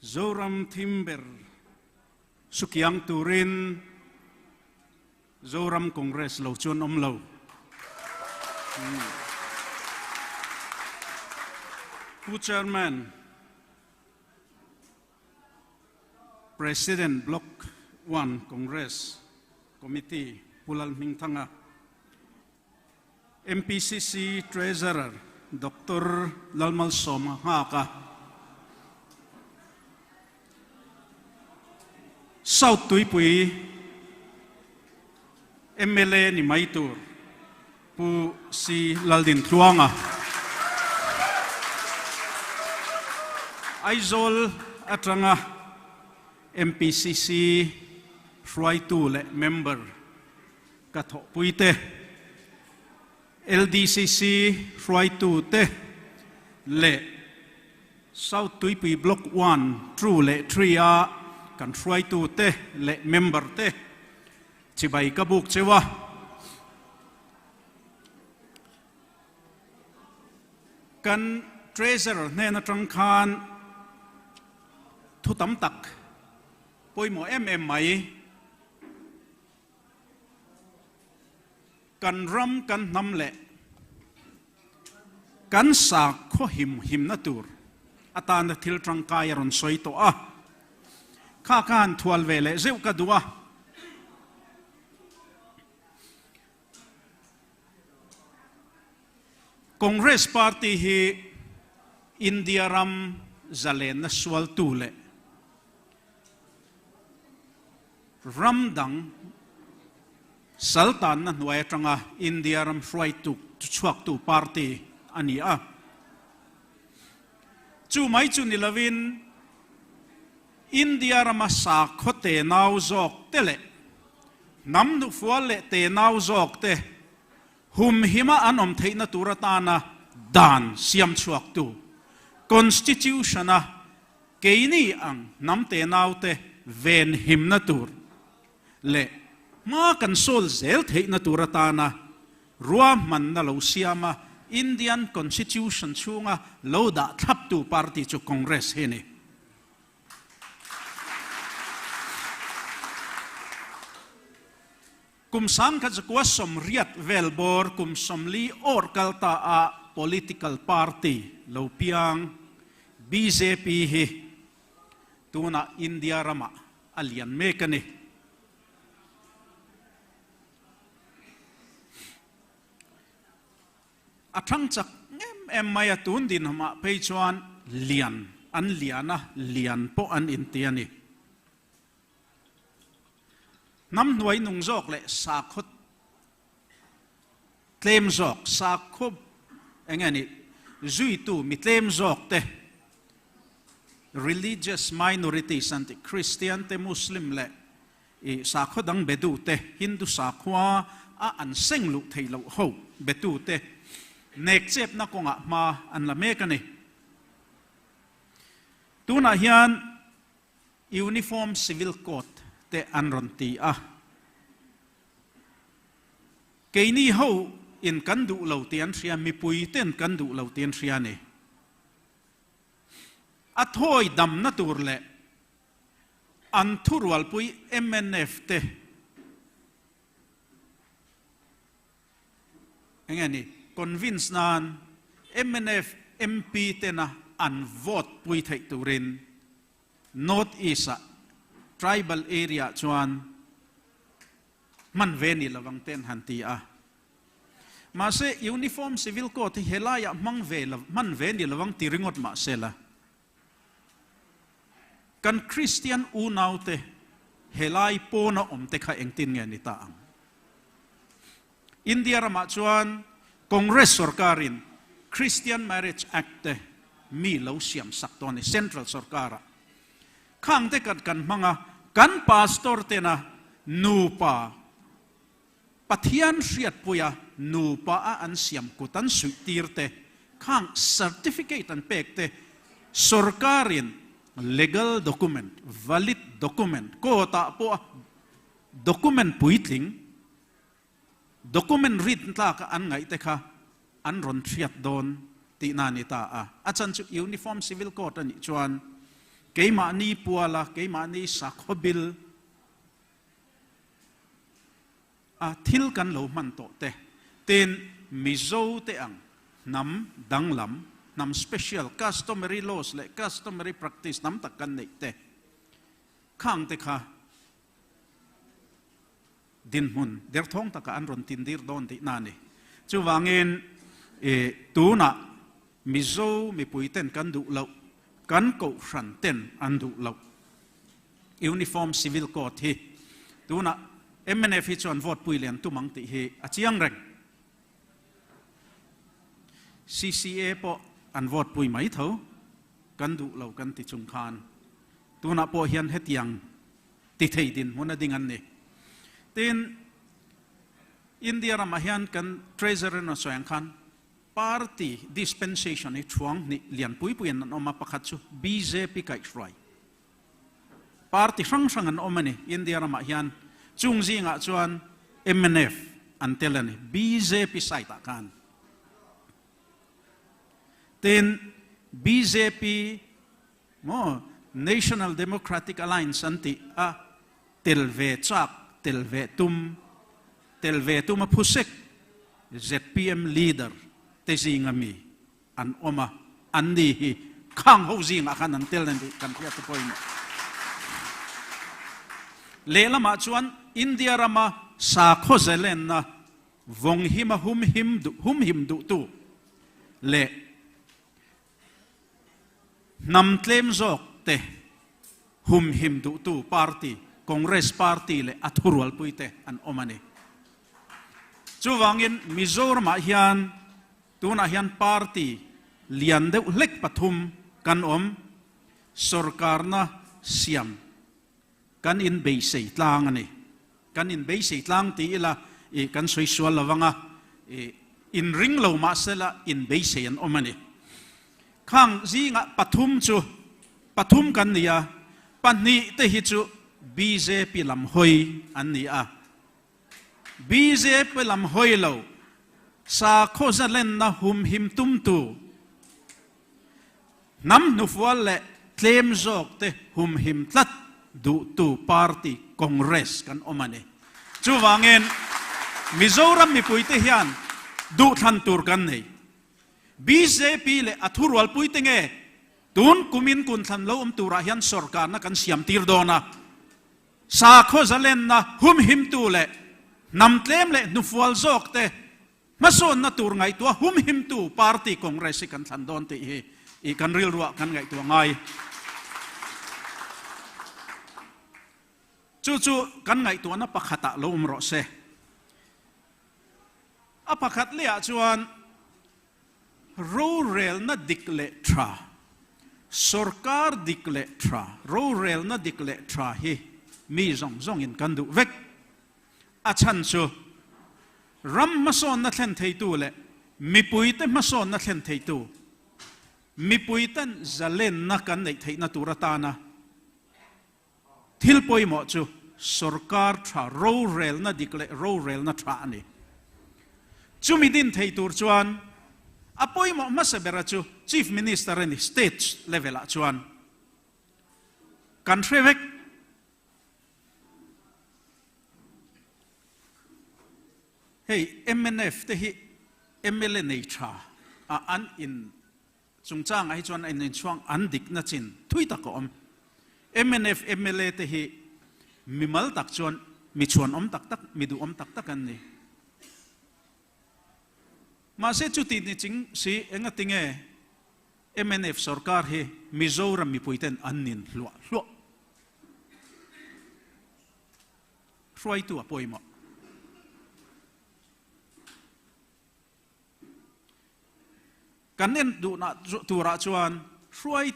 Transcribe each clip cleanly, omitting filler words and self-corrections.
Zoram Timber Sukyang Turin Zoram Congress Lo Chun Lo Who Chairman President Block 1 Congress Committee Pulal Mingtanga MPCC Treasurer Dr. Lalnunmawia South Tuipui MLA ni Maitur pu si Laldin Chuaungo Aizol atranga MPCC Ruaitu le member Katho Puite LDCC Ruaitu te le South Tuipui Block 1 True le 3A kan Ruaitu te le member te Chibai kabuk chewa kan treasurer nena trangkhan thu tam tak poimo mai kan ram kan nam le kan sa kho him na tur atan thil trangkai ron soi to a kha kan thual vele zeu ka duwa Congress Party hi India ram zalen na swal tule ramdang Sultan na nuai tranga India ram Ruaitu chuak tu party ani a chu mai chu nilavin India ram sa khote nau zok tele nam nu fual le te nau zok te hum hima anom theina turatana dan siam chuak tu constitution a keini ang namte naute ven himna tur le ma kan sol zel theina turatana ruwa man na lo siama Indian constitution chunga loda thap tu party chu congress hene kum sang ka chakwa som riat velbor kum somli or kalta a political party lo piang BJP hi tuna India rama alian mekani athang chak em maya tun din hama peichuan lian an liana lian po an intiani nam nuai nung zok le sa khot claim zok sa khop engani zui tu mi claim zok te religious minorities anti Christian te Muslim le e sa khodang bedu te Hindu sa khwa a an senglu theilo ho betu te nek chep na konga ma an la mekani tuna hian uniform civil code te anronti a keini ho in kandu lo tian thria mi pui ten kandu lo tian thria ne athoi dam na tur le an thurwal pui MNF te engani convince nan MNF MP te na an vote pui thei turin North East tribal area chuan man veni lawang ten hanti a ma se uniform civil code helaya mang ve man veni lawang tiringot ma sela kan Christian unaute helai pona omte kha engtin nge ni ta ang India rama chuan Congress sarkarin Christian Marriage Act te mi lo siam saktoni central sarkara khang te kan manga kan pastor te na nupa pathian riat puya nupa a an siam kutan suitir te khang certificate an pek te sarkarin legal document valid document ko ta po document puitling document read ta ka an ngai te kha an ron triat don ti na ni ta a achan chu uniform civil code ani chuan keima ni puala keima ni sakhobil a thil kan lo man to te ten mizo te ang nam danglam nam special customary laws le customary practice nam takkan nei te khang te kha din mun der thong taka an ron tin dir don ti na ni chu wangin tu na mizo mi puiten kan du lo kan ko hran ten an du lo uniform civil code hi tu na MNF hi chuan vote pui lian tu mang ti hi a chiang reng CCA po an vote pui mai tho kan du lo kan ti chung khan tu na po hian hetiang ti thei din mona ding an ni tin India ram hian kan treasurer no soyang khan party dispensation ni chuang ni lian pui pui an oma pakhat chu BJP kai shrai party sang sang an oma ni India ram hian chung zinga chuan MNF an telani BJP sai ta kan tin BJP mo National Democratic Alliance anti a telve chak telve tum a phusek ZPM leader te zinga mi an oma an ni hi khang ho zinga khan an telani kan pia to point le lama chuan India rama sa kho zelen na vong hima hum him du tu le nam tlem zok te hum him du tu party Congress party le athurual puite an omani chu wangin Mizoram hian tuna hian party lian deuh lek pathum kan om sarkar na siam kan in beisei tlang ani kan in beisei tlang ti ila kan soisual lawanga in ring lo ma sela in beisei an omani khang zinga pathum kan nia pani te hi chu BJP lam hoi an nia BJP lam hoi lo sa khozalen na hum him tum tu nam nufual le claim zok te hum him tlat du tu party Congress kan omani chu wangin Mizoram mi puite hian du than tur kan nei BJP le athurwal puite nge tun kumin kun than lo tura hian sarkar na kan siam tir dona sa khozalen na hum him tu le nam tlem le nufual zok te mason na tur ngai tua hum him tu party Congress kan than don ti hi kan ril ruwa kan ngai tua ngai chu kan ngai tua na pakhata lo umro se a pakhat le a chuan rural na dikle tra sarkar dikle tra rural na dikle tra hi mi zong in kan du vek a chan chu ram mason na thlen thei tu le mi puite mason na thlen thei tu mi puitan zalen na kan nei thei na turata na thil poi mo chu sarkar tra rural na dikle rural na tra ani chumi din thei tur chuan apoi mo masabera chu chief minister ni state level a chuan country vek hey MNF te hi MLA nei tha a an in chungchang ai chuan in chuang an dik na chin thui ta ko om MNF MLA te hi mimal tak chuan mi chuan om tak tak mi du om tak tak an ni ma se chu ti ni ching si enga tinge MNF sarkar hi Mizoram mi puiten annin hlo roi tu apoi mo kanen du na tu ra chuan roi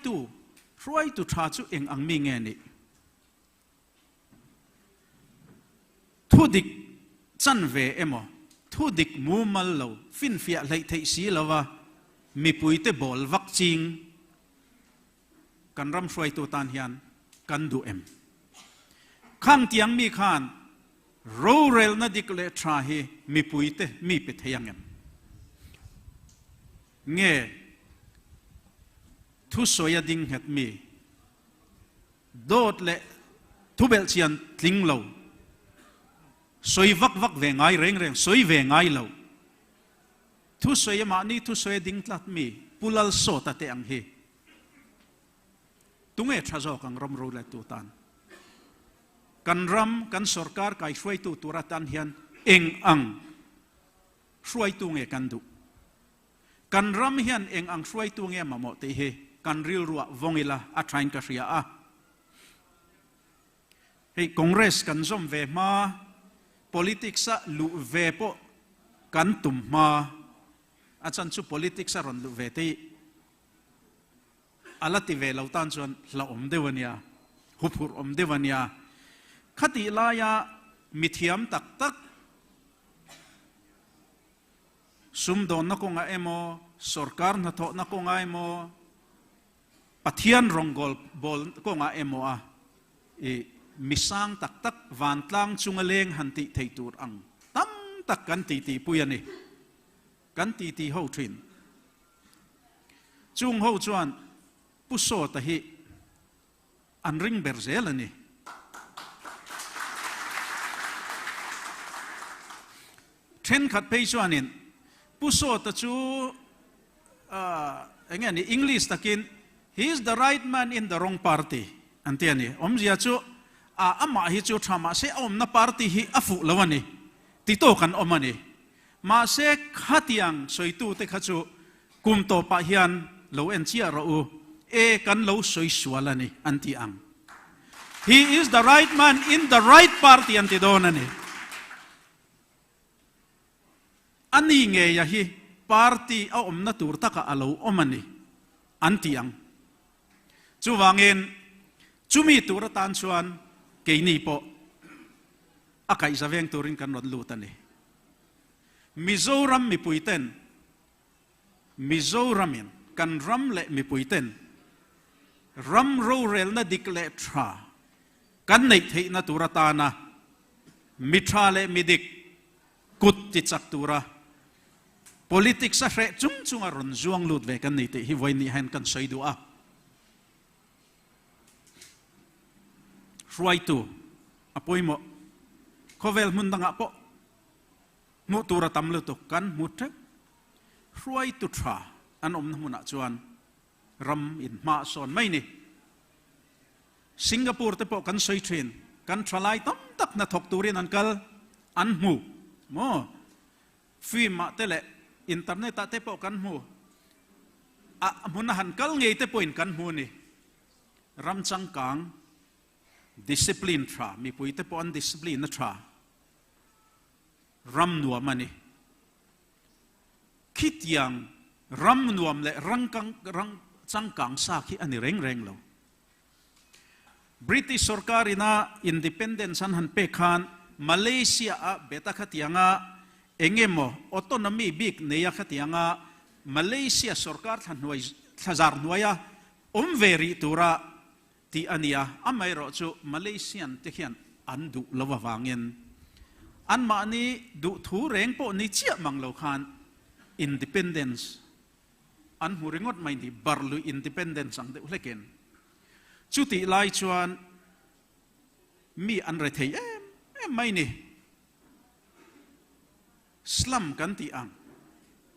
tu tha chu eng ang mi nge ni thu dik chan ve emo thu dik mu mal lo fin fia lei thei si lawa mi puite bol vak ching kan ram roi tu tan hian kan du em khang tiang mi khan rural na dikle tra hi mi puite mi pe theyang em nge thu soya ding het mi đốt lệ thu bel chian tling lâu soi vắc vắc về ngay reng reng soi về ngay lâu thu soi mà ni thu soi ding tlat mi pulal so ta te ang hi tung e thazo kang rom ro la tu tan kan ram kan sarkar kai shwai tu turatan hian eng ang shwai tu nge kan du kan ram hian eng ang shwai tu nge ma mo te he kan ril ruwa vongila a thain ka ria a hei congress kan zom ve ma politics a lu ve po kan tum ma achan chu politics a ron lu ve te alati ve lo tan chuan la om dewania hupur om dewania khati laya mithiam tak tak sumdon na ko nga emo sarkar na tho na ko nga emo pathian ronggol bol ko nga emo a misang tak tak vantlang chungaleng hanti theitur ang tam tak kan ti ti puyani kan ti ti ho thin chung ho chuan puso ta hi an ring berzel ani then khat pe chuanin puso ta chu engani English takin he is the right man in the wrong party antiani omzia chu ama hi chu thama se om na party hi afu lawani tito kan omani ma se khatiang soitu te khachu kum to pa hian lo en chia ro e kan lo soi sualani anti ang he is the right man in the right party anti donani ani nge ya hi party a om na tur taka alo omani anti ang chuwangin chumi tur tan chuan keini po akai zaveng turin kan ron lutani Mizoram mi puiten Mizoramin kan ram le mi puiten ram ro rel na dikle tra kan nei thei na turatana mitra le midik kut ti chak tura politics a hre chung chung a ron zuang lut ve kan nei te hi voi ni han kan soidu a ruaitu apoimo khovel mundanga po mu tura tam lu tu kan mutre ruaitu tra an om namuna chuan ram in ma son mai ni Singapore te po kan soi train kan thralai tam tak na thok turin an kal an mu mo film ma te le internet ta te po kan mu a mun han kal ngei te point kan mu ni ram chang kang discipline tra mi pui te po an discipline na tra ram nuam ani khit yang ram nuam le rang chang kang sa khi ani reng reng lo British sarkar ina independence an han pe khan Malaysia a beta khatianga engemo autonomy big neya khatianga Malaysia sarkar thanoi thazar noya omveri tura ti ania amai ro chu Malaysian te khian andu lawa wangin an ma ni du thu reng po ni chia manglo khan independence an huringot mai ni barlu independence ang de uleken chuti lai chuan mi an re thei em mai ni slum kan ti ang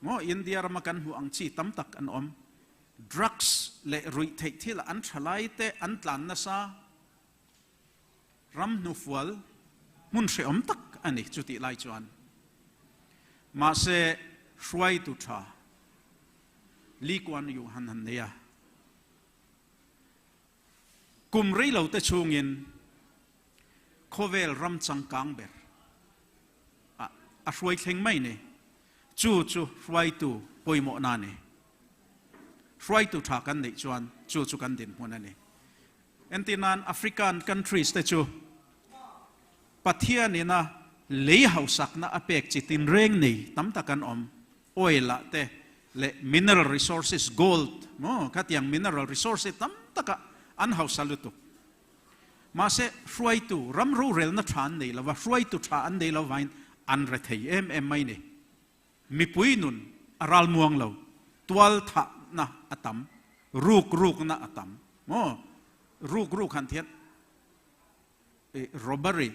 mo India rama kan hu ang chi tam tak an om drugs le rui thei thil an thalai te an tlan na sa ram nu fual mun se om tak ani chuti lai chuan ma se shwai tu tha li kwan yu han han neya kum rei lo te chungin khovel ram chang kang ber a shwai thleng mai ne chu shwai tu poimo na ne shwai tu tha kan nei chuan chu kan din hon ani entinan African countries te chu pathian ina lei hausak na apek chitin reng nei tam takan om oil te le mineral resources gold mo katiang mineral resources tam taka an hausalutu ma se shwai tu ram ro rel na than nei lawa shwai tu tha an nei lawain an re thei em mai ni mi puinun aral muang lo twal tha na atam ruk na atam mo รูกขันเทียนrobbery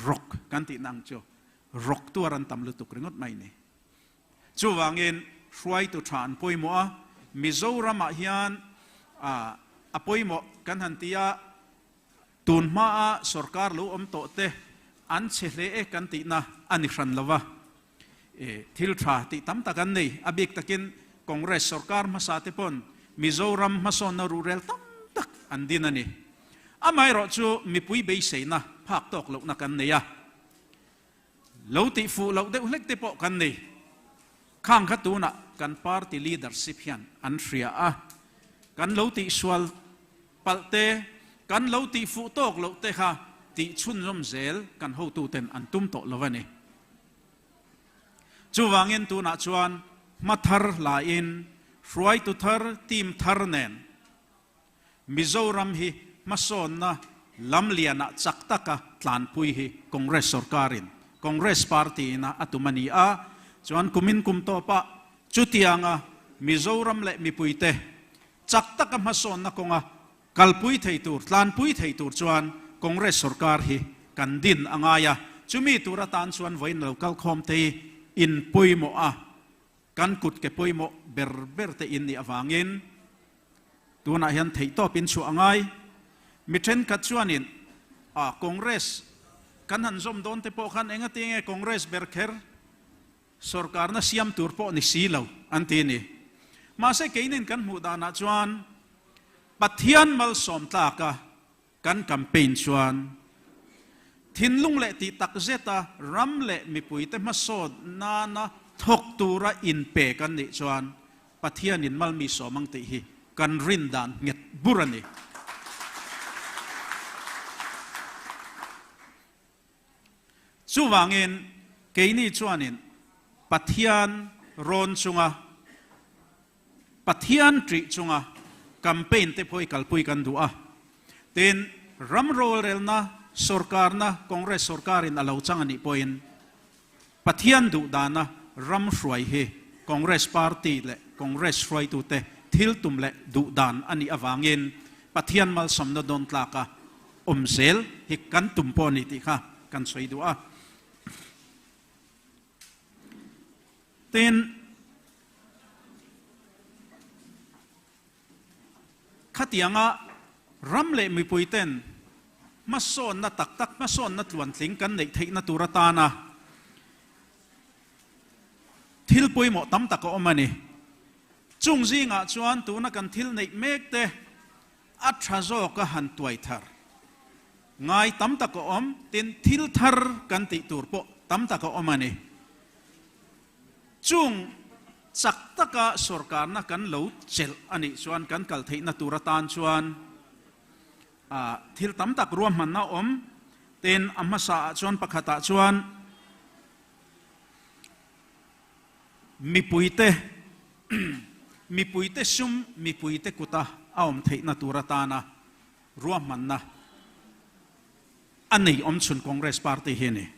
rock กันตินังโจ rock ตัวรันตำลุตุกริงดไม่เนี่ยจูวางเงินช่วยตุทานป่วยมัวมิโซรามาฮิอันป่วยมัวกันหันตียตุนมาสรการลูโตเตอันเชลเอกันตินะอันนี้ขันละวะทิลทราติตั้มตะกันนี่อบิกตะกินคองเกรสสรการมาสาธิปนมิโซรัมมาสอนนารูเรลตั้มตักอันดินันนี่ไม่รอจูมีปุยเบยเสนะภาคตกลุกนักกันเนี่ยเราติฟูเราเด็กเล็กติปกันนี่ข้างขัดตัวน่ะกันพาร์ตี้ลีดเดอร์ชิพยันอันเสียกันเราติสวลปัลเตกันเราติฟูตกเราเตะค่ะติชุนลมเซลกันหูตูเต็นอันตุ้มโตละวันนี้จูวางเงินตัวน่ะชวนมาทาร์ลาอินรวยตุทาร์ทีมทาร์เนนมิโซรัมฮีมาสอนนะลำเลียนะจักตะกะทานปุยฮีคองเกรสสรการินคองเกรสพาร์ตี้นะอัตุมันนีชวนคุมินคุมโตปะจุดยังมิโซรัมเละมีปุยเตจักตะกะมาสอนนะคงกัลปุยเทยตูร์ทานปุยเทยตูร์ชวนคองเกรสสรการฮีกันดินอ่างายะจุมีตุระตานชวนไว้ในกัลคอมเตอินปุยโมกันกุดเก็บปุยโมเบอร์เตอินนี่อวางินตัวน่ะเห็นเทยโตปินชัวอ่างายมิเทนกัดชวนินคองเกรสกันหันซอมโดนเตปอขันเองติงคองเกรสเบอร์เคอร์สรการน่ะเสียมตูร์ปอนิสีเหลาอันทีนี้มาเสกนินกันหูดานาชวนปัทยันมัลสอมตากะกันแคมเปญชวนทินลุงเละติตักเจตารัมเละมีปุยเตมาโซดนานะทกตูระอินเปกันนิชวนปัทยันินมัลมีสอมังติฮีกันรินดานเงียบุรนีชูวางเงินเกนี่ชวนินปัทยันรอนจุงปัทยันทริจุงแคมเปญเตพอยกัลปุยกันดูเต็นรัมโรเรลนะสรการนะคองเกรสสรการินอาลาวจังอันนี้พอยน์ปัทยันดูดานะรัมช่วยเฮคองเกรสพาร์ตี้เละคองเกรสช่วยตุเตทิลตุมเละดูดานอันนี้อวางเงินปัทยันมัลสมนดอนตลากะเซลฮิกันตุมปอนิติค่ะกันช่วยดูเต็นขัดยังรัมเละมีปุยเต็นมาสอนนัตักมาสอนนัตวันสิงกันในเทคนัตุรตานะทิลปุยหมดตั้มตะกอมันนี่จุงซิงชวนตัวนักกันทิลในเมกเตอัตราโจกหันตัวทาร์ไงตั้มตะกอมตินทิลทาร์กันติตูร์ปอตั้มตะกอมันนี่จุงจักตะกะสรการนักกันเหลาเจลอันนี้ชวนกันกัลเทนัตุรตานชวนทิลตั้มตักรวมมันน่าเต็นอัมมาสาชวนปะขตาชวนมีปุยเตมีปุยเตซุมมีปุยเตกุตาเอาเทนัตุรตานะรวมมันนะอันนี้ชุนคองเกรสพาร์ตี้เฮนี่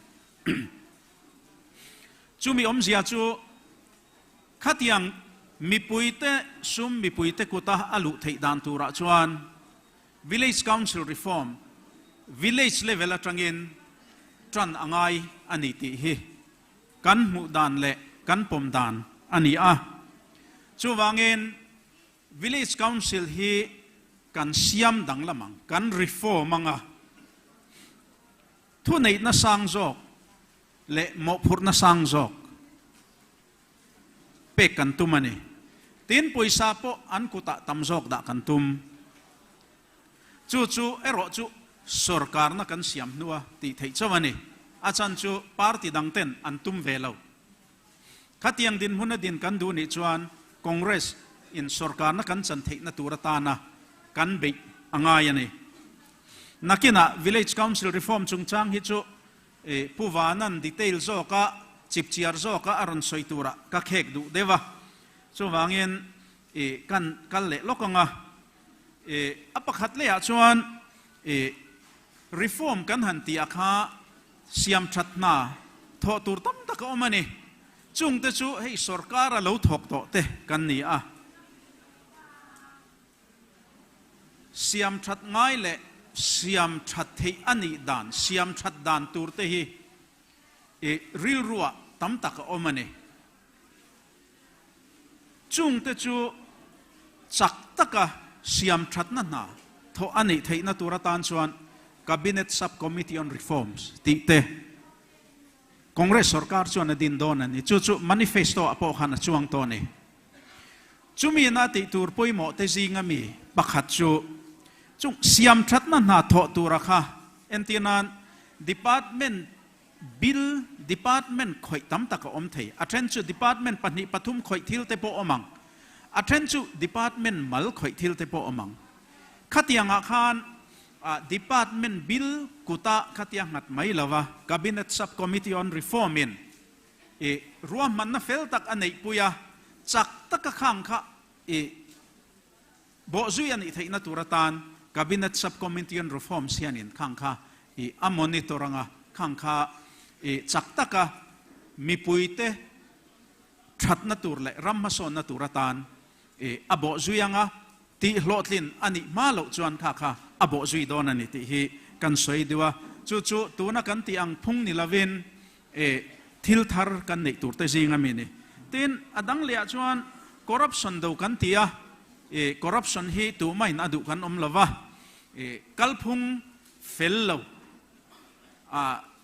จูมีเสียจูขัดยังมีปุยเตซุมมีปุยเตกุตาอาลุเทดานตุระชวน Village Council Reform Village Level ตรังเงินตรันอ่างไงอันนี้ที่ฮีกันมุดานเละกันปมดานอันนี้ชูวางเงิน Village Council ฮีกันเสียมดังละมังกัน Reform มังทุนในนัสังจอกเละหมกพูดนัสังจอกเปกันตุมันนี่ตีนปุยซาโปอันกุตะตำจอกดักกันตุมจู่เอรอจู่สรการนักกันเสียมนัวตีเทจวันนี้อาจารย์จู่พาร์ตี้ดังเต้นอันตุมเวลาขัดยังดินหุ่นดินกันดูนี่จวนคองเกรสอินสรการนักกันจันเทนัตุรตานะกันเบกอ่างายนี่นักกินะ Village Council Reform จุงจังฮิจู่ผู้ว่านั้นดีเทลโซกะจิบเชียร์โซกะอารมณ์สวยตัวระก็เขกดูเดวะจู่วางเงินกันเละล็อกงะอัปขัดเลยชวนreform กันหันตีอาคาเสียมชัดนาทอตูร์ตั้มตะกอมันนี่จุงเตจูให้สรการเราถกโตเตกันนี่ siam that ngai le siam that thei ani dan siam that dan tur te hi ril ruwa tam tak omani chung te chu chak taka siam that na tho ani thei na turatan chuan cabinet subcommittee on reforms ti te Congress sarkar chuan adin don ani chu manifesto apo khana chuang to ni chumi na ti tur poimo te zinga mi pakhat chu chung siam that na tho tura kha entinan department bill department khoi tam tak om thei athen chu department pani pathum khoi thil te po omang athen chu department mal khoi thil te po omang khatianga khan department bill kuta khatiang ngat mai lawa cabinet subcommittee on reform in ruam man na fel tak anei puya chak tak khang kha bo zui ani theina turatan cabinet subcommittee on reform sianin khang kha a monitoranga khang kha chak taka mipuite thatna turle rammason na turatan abo zuianga ti hlotlin ani malo chuan kha kha abo zui don ani ti hi kan soi diwa chu tuna kan ti ang phung ni lavin thil thar kan nei tur te jinga mi ni tin adang lia chuan corruption do kan tia corruption hi tu mai na du kan om lova kalphung fello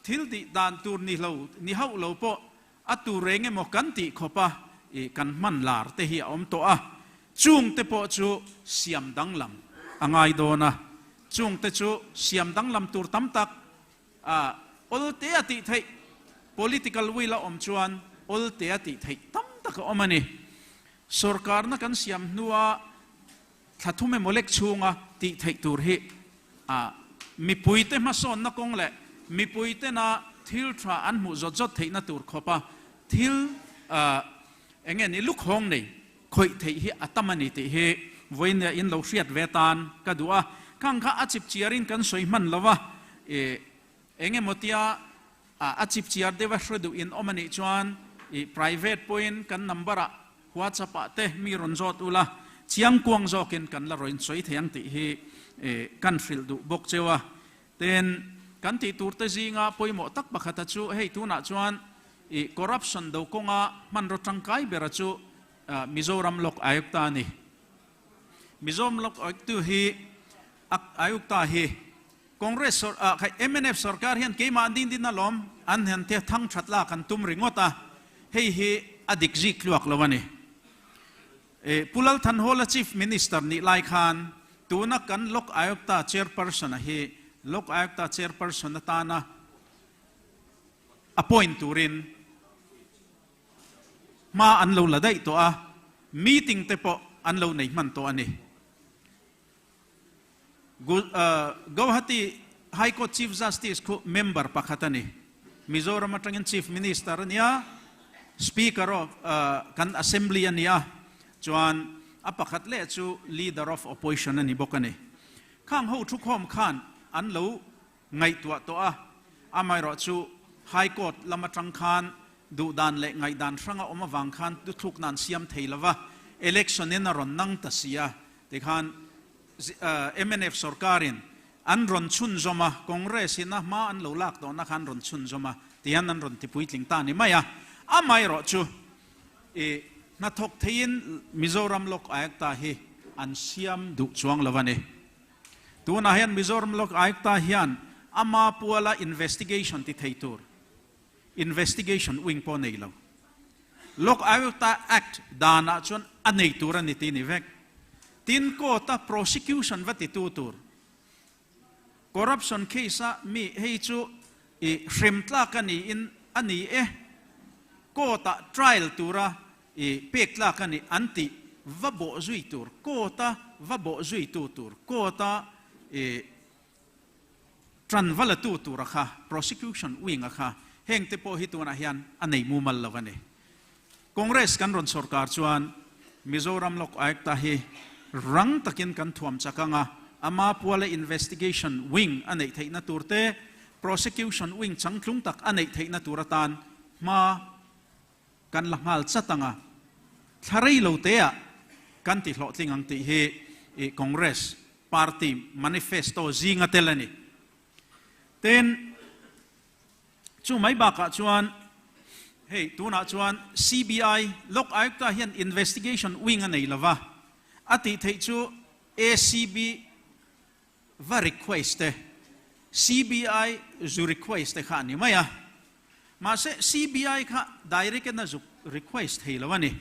thil di dan tur ni hau lo po atu renge mo kan ti khopa kan man lar te hi om to a chung te po chu siam danglam angai dona chung te chu siam danglam tur tam tak ol te ati thei political will om chuan ol te ati thei tam tak omani sarkar na kan siam nuwa thathume molek chunga ti thei tur hi mi puite ma son na kong le mi puite na thil tra an mu zot zot thei na tur khopa thil engen iluk hong nei khoi thei hi atamani ti hi voin in lo hriat vetan kadua kang kha achip chiarin kan soi man lawa enge motia achip chiar dewa hredu in omani chuan private point kan numbera whatsapp te mi ronjot ula chiang kuang zokin kan la roin soi theyang ti hi kan fil du bok chewa ten kan ti turte zinga poimo tak bakhata chu hei tuna chuan corruption do konga man ro tangkai bera chu Mizoram lok ayukta ni Mizoram lok ayuktu hi ayukta hi Congress MNF sarkar hian keima andin din na lom an han te thang thatla kan tum ringota hei hi adik zik luak lawani pulal than hola chief minister ni lai khan tuna kan lok ayukta chairperson hi lok ayukta chairperson tana appoint turin ma anlo ladai to a meeting te po anlo nei man to ani Guwahati High Court Chief Justice ko member pakhatani Mizoram atangin chief minister niya speaker of kan assembly niya chuan apakhat le chu leader of opposition ani bokani khang ho thu khom khan anlo ngai to a amai ro chu High Court lamatang khan du dan le ngai dan franga oma wang khan tu thuk nan siam theilawa election in ron nang tasia te khan MNF sarkarin an ron chun zoma congress ina ma an lo lak do na khan ron chun zoma tian an ron tipui tling ta ni maya amai ro chu na thok thein Mizoram lok ayakta hi an siam du chuang lawani tu na hian Mizoram lok ayakta hian ama puala investigation ti theitur investigation wing po nei lo lok ayakta act dana chun anei tur ani ti ni vek tin ko ta prosecution vati tutur corruption case mi hei chu hrimtla kani in ani ko ta trial tura pekla kani anti vabo zui tur ko ta vabo zui tutur ko ta tranvala tutur kha prosecution wing kha heng te po hituna hian anei mumal lawani congress kan ron sarkar chuan Mizoram lok ayakta hi rang takin kan thuam chakanga ama puala investigation wing anei theina turte prosecution wing changklung tak anei theina turatan ma kan langal chatanga tharei lo te a kan ti hlo tlingang ti hi congress party manifesto zinga telani ten chu mai ba ka chuan hey tuna chuan CBI lok ayok ta hian investigation wing anei lova ati thei chu ACB va request CBI zu request kha ni maya ma se CBI kha direct na zu request hei lawani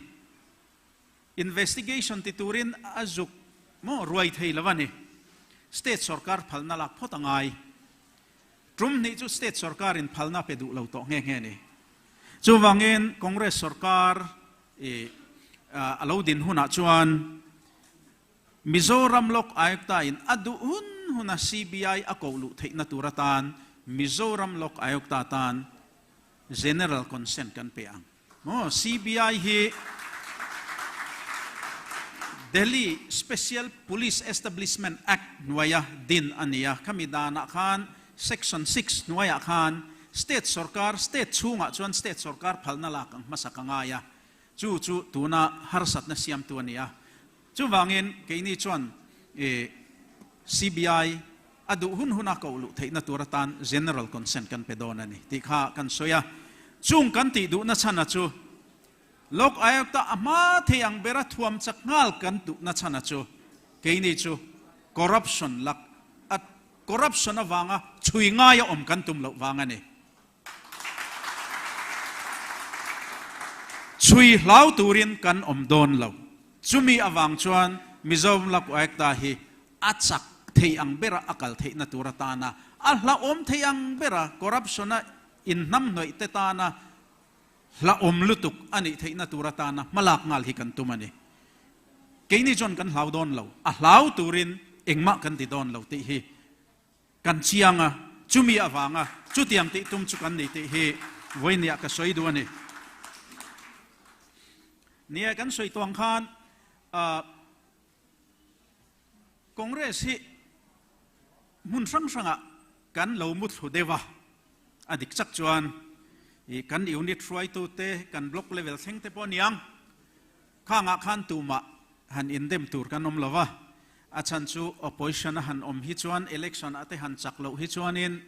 investigation titurin azuk mo ruai thei lawani state sarkar phalna lak photangai trum ni chu state sarkar in phalna pe du lo to nge nge ni chu wangin congress sarkar alodin huna chuan Mizoram lok ayokta in adu huna CBI akolu theina turatan Mizoram lok ayokta tan general consent kan peang mo CBI hi Delhi Special Police Establishment Act nuaya din ania kamidana khan section 6 nuaya khan state sarkar state chunga chuan state sarkar phalna lakang masakangaya chu tuna harsat na siam tu ania chu wangin keini chuan CBI adu huna kaulu theina turatan general consent kan pedona ni tikha kan soya chung kan ti du na chana chu lok ayok ta ama theyang bera thuam chakngal kan tu na chana chu keini chu corruption lak at corruption awanga chuinga ya kan tum lo wanga ni chui lau turin kan don lo chumi awang chuan Mizoram lak ayok ta hi achak theyang bera akal theina turatana alha theyang bera corruption na in nam noi tetana la lutuk ani theina turatana malak ngal hi kan tumani keini jon kan hlau don lo a hlau turin engma kan ti don lo ti hi kan chianga chumi awanga chutiang ti tum chu kan ni ti hi voinia ka soi du ani nia kan soi tong khan congress hi mun sang sanga kan lo mut hu dewa adik chak chuan kan unit try to te kan block level theng te poniang khanga khan tuma han indem tur kan om lova achan chu opposition han om hi chuan election ate han chaklo hi chuanin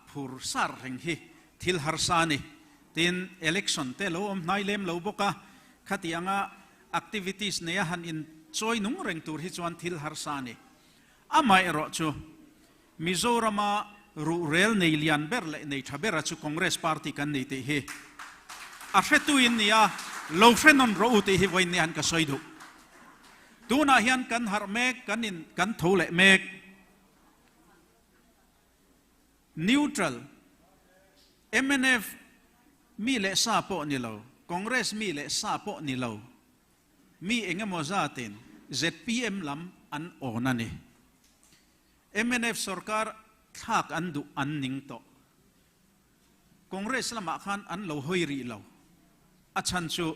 phur sar reng hi thil harsani tin election te lo om nailem lo boka khatianga activities ne han in choi nung reng tur hi chuan thil harsani amai ro chu Mizorama rural nei lian berle nei thabera chu congress party kan nei te he a hretu in nia lo frenon ro te hi voin nian ka soidu tuna hian kan har mek kan in kan thole mek neutral MNF mi le sa po ni lo congress mi le sa po ni lo mi engemo zatin ZPM lam an onani MNF sarkar thak an du an ning to congress lama khan an lo hoi ri lo achan chu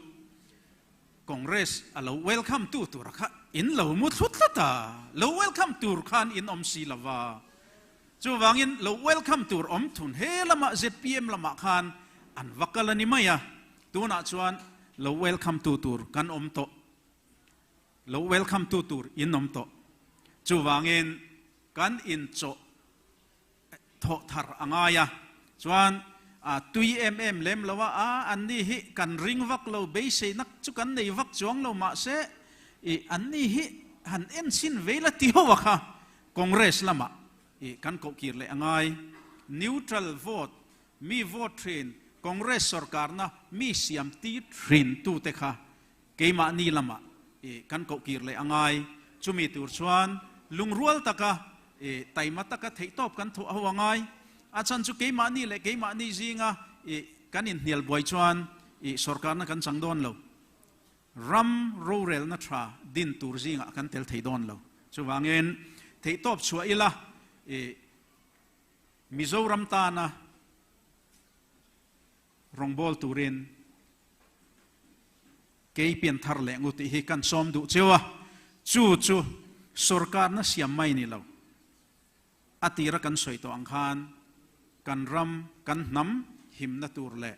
congress alo welcome to rakha in lo mut thutlata lo welcome to khan in om si lawa chu wangin lo welcome to om thun he lama ZPM lama khan an wakalani maya tuna chuan lo welcome to tur kan om to lo welcome to tur in om to chu wangin kan in cho tho thar angaya chuan tui lem lawa an ni hi kan ring vak lo be se nak chu kan nei vak chuang lo ma se an ni hi han en sin vela ti ho wa congress lama kan ko kir le angai neutral vote mi vote train congress sarkar na mi siam ti train tu te kha keima ni lama kan ko kir le angai chumi tur chuan lungrual taka taimata ka thei top kan tho awangai achan chu keima ni le keima ni zinga kan in hnial boi chuan sarkar na kan changdon lo ram rural na tha din tur zinga kan tel thei don lo chu wangin thei top chua ila Mizoram ta na rongbol turin kei pian thar le ngu ti hi kan som du chewa chu sarkar na siam mai ni lo atira kan soi to angkhan kan ram kan nam him na tur le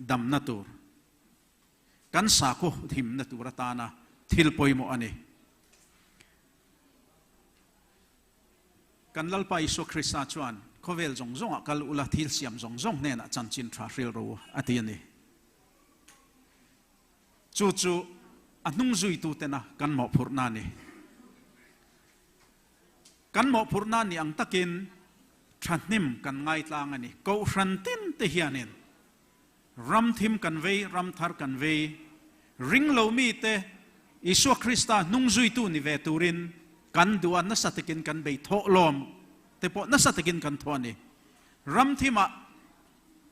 dam na tur kan sa ko him na tur ta na thil poimo ani kan lalpa iso Krista chuan khovel zong zong kal ula thil siam zong zong ne na chan chin thra ril ro atiani chu chu anung zui tu te na kan mo phurna ni kan mo phurna ni ang takin thahnim kan ngai tlang ani ko hran tin te hianin ram thim kan vei ram thar kan vei ring lo mi te iso Krista nung zui tu ni ve turin kan duan na satakin kan bei tho lom te po na satakin kan thoni ram thima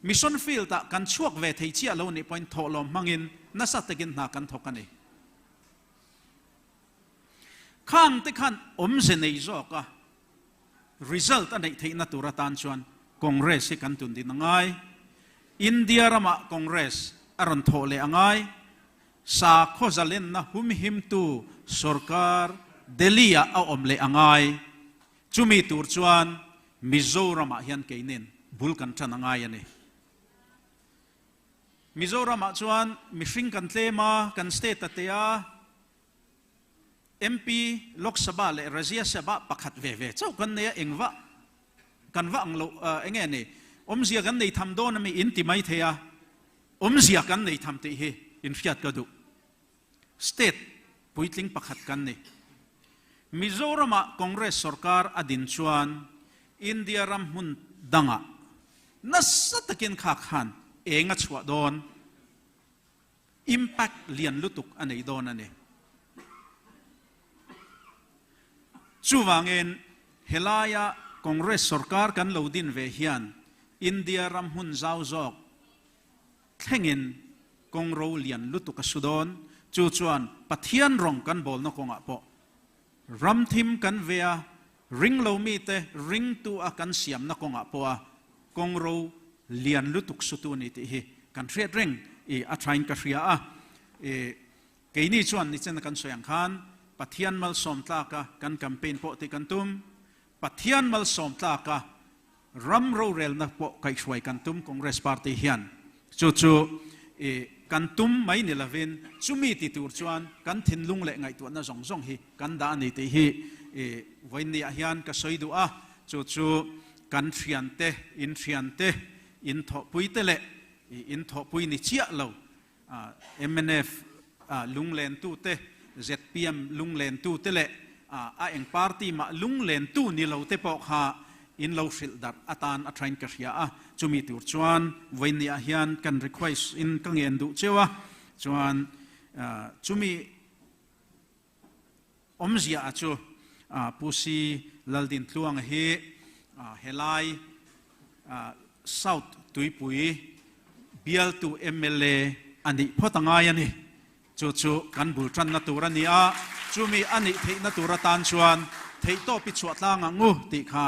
mission field ta kan chuak ve thei chia lo ni point tho lom mangin na satakin na kan thokani khang te khan om se nei zo ka result anei thei na tura tan chuan congress se kan tun din ngai India rama congress aron tho le angai sa khozalen na hum him tu sarkar Delhi a omle angai chumi tur chuan Mizoram hian keinin bulkan than angai ani Mizoram chuan mihring kan tlema kan state atea MP Lok Sabha le Rajya Sabha pakhat ve ve chau kan ne engwa kan wa anglo enge ni omzia kan nei tham do na mi in ti mai thea omzia kan nei tham te hi in fiat ka du state puitling pakhat kan ni Mizoram Congress sarkar adin chuan India ram hun danga nasatakin khakhan enga chwa don impact lian lutuk anei don ani chuwangin helaya Congress sarkar kan lodin ve hian India ram hun zau zok thlengin kongro lian lutuk asudon chu chuan pathian rong kan bol na konga po ram thim kan vea ring lo mi te ring tu a kan siam na konga po a kongro lian lutuk sutu ni ti hi kan thret ring e a thain ka ria a e keini chuan ni chen kan soyang khan pathian mal som tla ka kan campaign po ti kan tum pathian mal som tla ka ram ro rel na po kai shwai kan tum congress party hian chu chu e kan tum mai ni lavin chumi ti tur chuan kan thin lung le ngai tu na zong zong hi kan da ni ti hi e voin ni hian ka soidu a chu chu kan thiante in tho pui te le in tho pui ni chia lo MNF lunglen tu te ZPM lunglen tu te le a eng party ma lunglen tu ni lo te po kha in lo shil dar atan a train ka ria a chumi tur chuan voin ni hian kan request in kang en du chewa chuan chumi omzia a chu pusi laldin tluang hi helai south tuipui bial tu MLA ani photangai ani chu chu kan bul tran na tur ani a chumi ani thei na tur tan chuan thei to pi chuat la nga ngu ti kha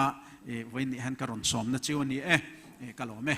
voin ni han karon som na chiu ani kalome